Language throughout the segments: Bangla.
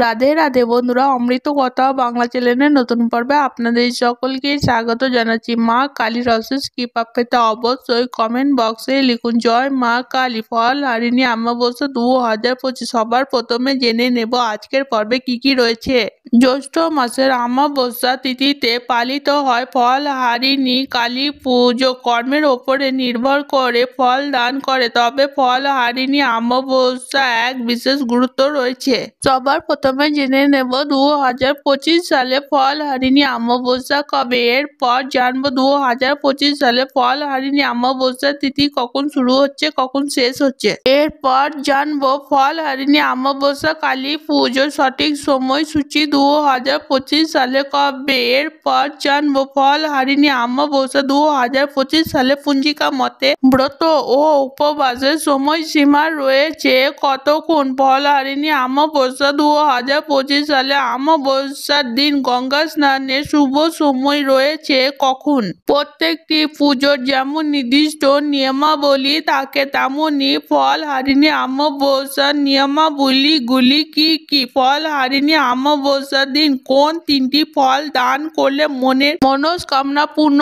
রাধে রাধে বন্ধুরা, অমৃত কথা বাংলা চ্যানেলের নতুন পর্বে আপনাদের সকলকে স্বাগত জানাচ্ছি। মা কালীর অশেষ কৃপা পেতে অবশ্যই কমেন্ট বক্সে লিখুন জয় মা কালী। ফল হারিনি অমাবস্যা 2025। সবার প্রথমে জেনে নেব আজকের পর্বে কি কি রয়েছে। জ্যৈষ্ঠ মাসের অমাবস্যা তিথিতে পালিত হয় ফল হারিনি কালী পুজো। কর্মের ওপরে নির্ভর করে ফল দান করে, তবে ফল হারিনি অমাবস্যা এক বিশেষ গুরুত্ব রয়েছে। সবার প্রথমে জেনে নেব 2025 সালে ফল হারিনি অমাবস্যা কবে। এরপর জানবো 2025 সালে ফল হারিনি অমাবস্যা তিথি কখন শুরু হচ্ছে, কখন শেষ হচ্ছে। এরপর জানবো ফল হারিনি অমাবস্যা কালী পুজোর সঠিক সময়সূচি 2025 সালে কবে। এরপর জানবো ফল হারিনি অমাবস্যা 2025 সালে পঞ্জিকা মতে ব্রত ও উপবাসের সময়সীমা রয়েছে কতক্ষণ। ফল হারিনি অমাবস্যা 2025 সালে অমাবস্যার দিন গঙ্গা স্নানের শুভ সময় রয়েছে কখন। প্রত্যেকটি পুজোর যেমন নির্দিষ্ট নিয়মাবলী থাকে, তেমনি ফল হারিনি অমাবস্যার নিয়মাবলী গুলি কি কি। ফল হারিনি অমাবস্যার দিন কোন তিনটি ফল দান করলে মনের মনস্কামনা পূর্ণ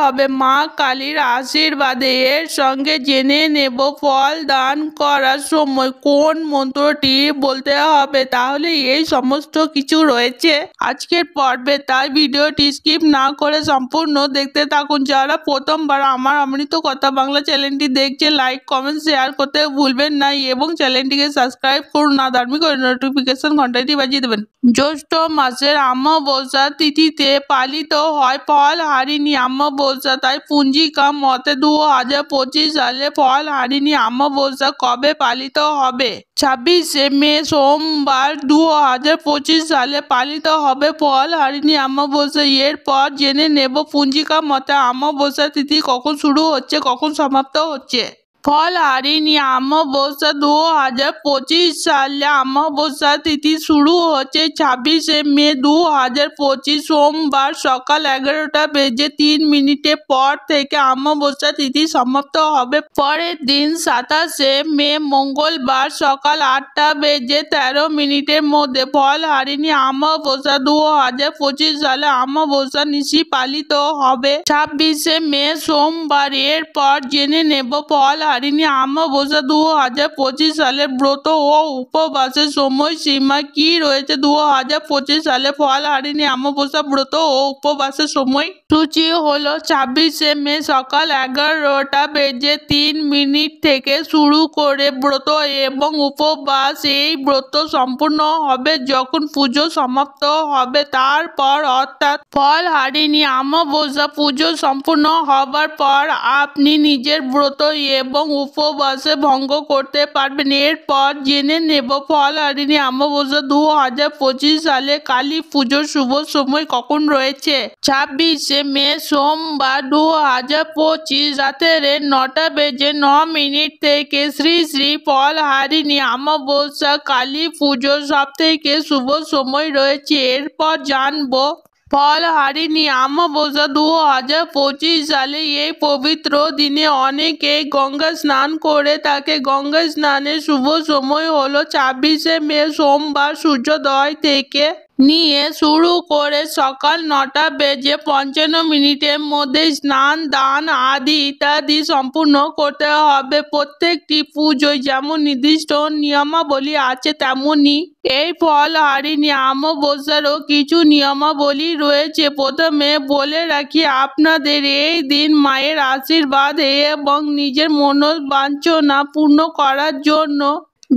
হবে মা কালীর আশীর্বাদে। এর সঙ্গে জেনে নেব ফল দান করার সময় কোন মন্ত্রটি বলতে হবে। তাহলে এই সমস্ত কিছু রয়েছে আজকের পর্বে, তাই ভিডিওটি স্কিপ না করে সম্পূর্ণ দেখতে থাকুন। যারা প্রথমবার আমার অমৃত কথা বাংলা চ্যানেলটি দেখছে, লাইক কমেন্ট শেয়ার করতে ভুলবেন না এবং চ্যানেলটিকে সাবস্ক্রাইব করুন। না ধার্মিক নোটিফিকেশন ঘন্টাটি বাজিয়ে দেবেন। জ্যৈষ্ঠ মাসের অমাবস্যা তিথিতে পালিত হয় ফল হারিনি অমাবস্যা, তাই পঞ্জিকা মতে 2025 সালে ফল হারিনি অমাবস্যা কবে পালিত হবে। 26শে মে সোমবার 2025 সালে পালিত হবে ফল হারিনি অমাবস্যা। এরপর জেনে নেব পঞ্জিকা মতে অমাবস্যা তিথি কখন শুরু হচ্ছে, কখন সমাপ্ত হচ্ছে। ফল হারিনি অমাবস্যা 2025 সালে অমাবস্যা তিথি শুরু হচ্ছে 26শে মে 2025 সোমবার সকাল 11:03 পর থেকে অমাবস্যা তিথি সমাপ্ত হবে। পরের দিন 27শে মে মঙ্গলবার সকাল 8:13 মধ্যে ফল হারিনি অমাবস্যা 2025 সালে অমাবস্যা নিশি পালিত হবে 26শে মে সোমবার। এরপর জেনে নেব ফল হারিনি অমাবস্যা 2025 সালে ব্রত ও উপবাসের সময়সীমা কি রয়েছে। 2025 সালে ফল হারিনি অমাবস্যা ব্রত ও উপবাসের সময় সূচি হলো 26শে মে সকাল 11:03 থেকে শুরু করে ব্রত এবং উপবাস। এই ব্রত সম্পূর্ণ হবে যখন পুজো সমাপ্ত হবে, তারপর অর্থাৎ ফল হারিনি অমাবস্যা পুজো সম্পূর্ণ হবার পর আপনি নিজের ব্রত এবং উপবাসে ভঙ্গ করতে পারবেন। এরপর জেনে নেব ফল হারিনি অমাবস্যা 2025 সালে কালী পুজোর শুভ সময় কখন রয়েছে। 26শে মে সোমবার 2025 রাতের 9:09 থেকে শ্রী শ্রী ফল হারিনি অমাবস্যা কালী পুজোর সব থেকে শুভ সময় রয়েছে। এরপর জানবো ফল হারিনি অমাবস্যা 2025 সালে এই পবিত্র দিনে অনেকে গঙ্গা স্নান করে থাকে। গঙ্গা স্নানের শুভ সময় হলো 26শে মে সোমবার সূর্যোদয় থেকে নিয়ে শুরু করে সকাল 9:55 মধ্যে স্নান দান আদি ইত্যাদি সম্পূর্ণ করতে হবে। প্রত্যেকটি পুজোয় যেমন নির্দিষ্ট নিয়মাবলী আছে, তেমনি এই ফল হারিনি অমাবস্যারও কিছু নিয়মাবলী রয়েছে। প্রথমে বলে রাখি, আপনাদের এই দিন মায়ের আশীর্বাদ এবং নিজের মনোবাঞ্ছনা পূর্ণ করার জন্য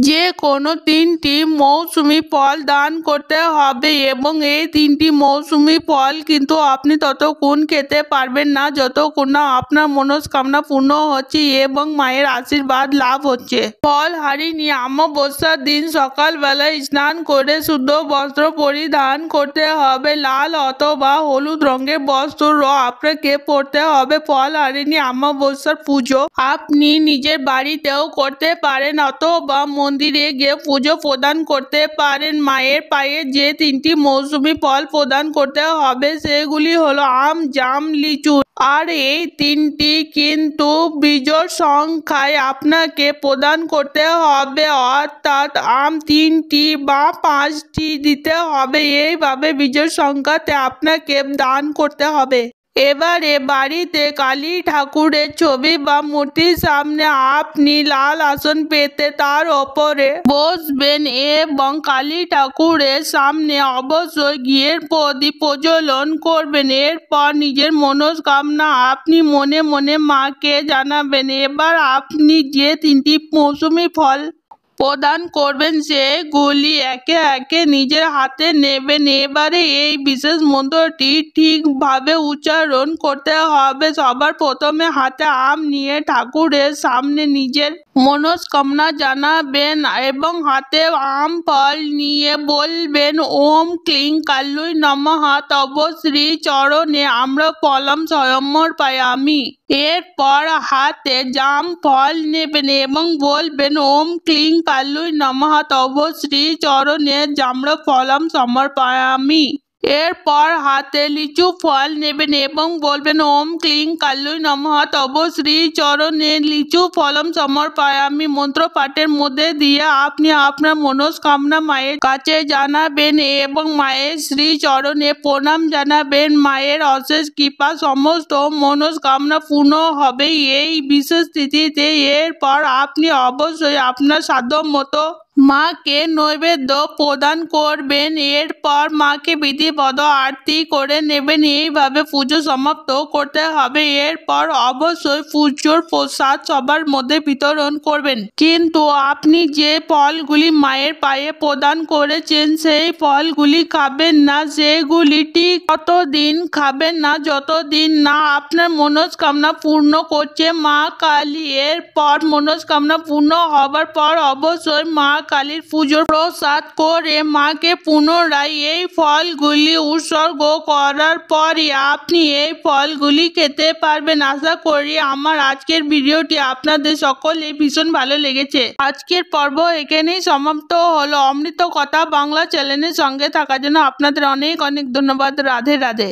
যে কোনো 3টি মৌসুমি ফল দান করতে হবে এবং এই 3টি মৌসুমি ফল কিন্তু আপনি ততক্ষণ খেতে পারবেন না যতক্ষণ না আপনার মনস্কামনা পূর্ণ হচ্ছে এবং মায়ের আশীর্বাদ লাভ হচ্ছে। ফল হারিনি অমাবস্যার দিন সকালবেলায় স্নান করে শুদ্ধ বস্ত্র পরিধান করতে হবে। লাল অথবা হলুদ রঙের বস্ত্র আপনাকে পরতে হবে। ফল হারিনি অমাবস্যার পুজো আপনি নিজের বাড়িতেও করতে পারেন অথবা মন্দিরে গিয়ে পুজো প্রদান করতে পারেন। মায়ের পায়ে যে 3টি মৌসুমী ফল প্রদান করতে হবে সেগুলি হলো আম, জাম, লিচু। আর এই 3টি কিন্তু বিজোড় সংখ্যায় আপনাকে প্রদান করতে হবে, অর্থাৎ আম 3টি বা 5টি দিতে হবে। এইভাবে বিজোড় সংখ্যাতে আপনাকে দান করতে হবে। এবারে বাড়িতে কালী ঠাকুরের ছবি বা মূর্তির সামনে আপনি লাল আসন পেতে তার ওপরে বসবেন এবং কালী ঠাকুরের সামনে অবশ্যই ঘিয়ের প্রদীপ প্রজ্বলন করবেন। এরপর নিজের মনস্কামনা আপনি মনে মনে মাকে জানাবেন। এবার আপনি যে 3টি মৌসুমী ফল প্রদান করবেন সেগুলি একে একে নিজের হাতে নেবেন। এবারে এই বিশেষ মন্ত্রটি ঠিকভাবে উচ্চারণ করতে হবে। সবার প্রথমে হাতে আম নিয়ে ঠাকুরের সামনে নিজের মনস্কামনা জানাবেন এবং হাতে আম ফল নিয়ে বলবেন ওম ক্লিং কাল্লুই নমঃ তব শ্রী চরণে আম্রফলম সমর্পয়ামি। এরপর হাতে জাম ফল নেবেন এবং বলবেন ওম ক্লিং কাল্লুই নমঃ তব শ্রী চরণে জাম্রফলম সমর্পয়ামি। এরপর হাতে লিচু ফল নেবেন এবং বলবেন ওম ক্লিং কাল্লুই নমঃ তব শ্রী চরণে লিচু ফলম সমর্পয়ামি। মন্ত্র পাঠের মধ্যে দিয়ে আপনি আপনার মনস্কামনা মায়ের কাছে জানাবেন এবং মায়ের শ্রী চরণে প্রণাম জানাবেন। মায়ের অশেষ কৃপা সমস্ত মনস্কামনা পূর্ণ হবে এই বিশেষ তিথিতে। এরপর আপনি অবশ্যই আপনার সাধ্য মতো মাকে নৈবেদ্য প্রদান করবেন। এরপর মাকে বিধিবদ্ধ আরতি করে নেবেন। এইভাবে পুজো সমাপ্ত করতে হবে। এরপর অবশ্যই পুজোর প্রসাদ সবার মধ্যে বিতরণ করবেন। কিন্তু আপনি যে ফলগুলি মায়ের পায়ে প্রদান করেছেন সেই ফলগুলি খাবেন না। সেগুলি ঠিক ততদিন খাবেন না যতদিন না আপনার মনস্কামনা পূর্ণ করছে মা কালী। এরপর মনস্কামনা পূর্ণ হবার পর অবশ্যই মা কালীর পুজোর প্রসাদ করে মাকে পুনরায় এই ফলগুলি উৎসর্গ করার পরই আপনি এই ফলগুলি খেতে পারবেন। আশা করি আমার আজকের ভিডিওটি আপনাদের সকলেই ভীষণ ভালো লেগেছে। আজকের পর্ব এখানেই সমাপ্ত হলো। অমৃত কথা বাংলা চ্যানেলের সঙ্গে থাকার জন্য আপনাদের অনেক অনেক ধন্যবাদ। রাধে রাধে।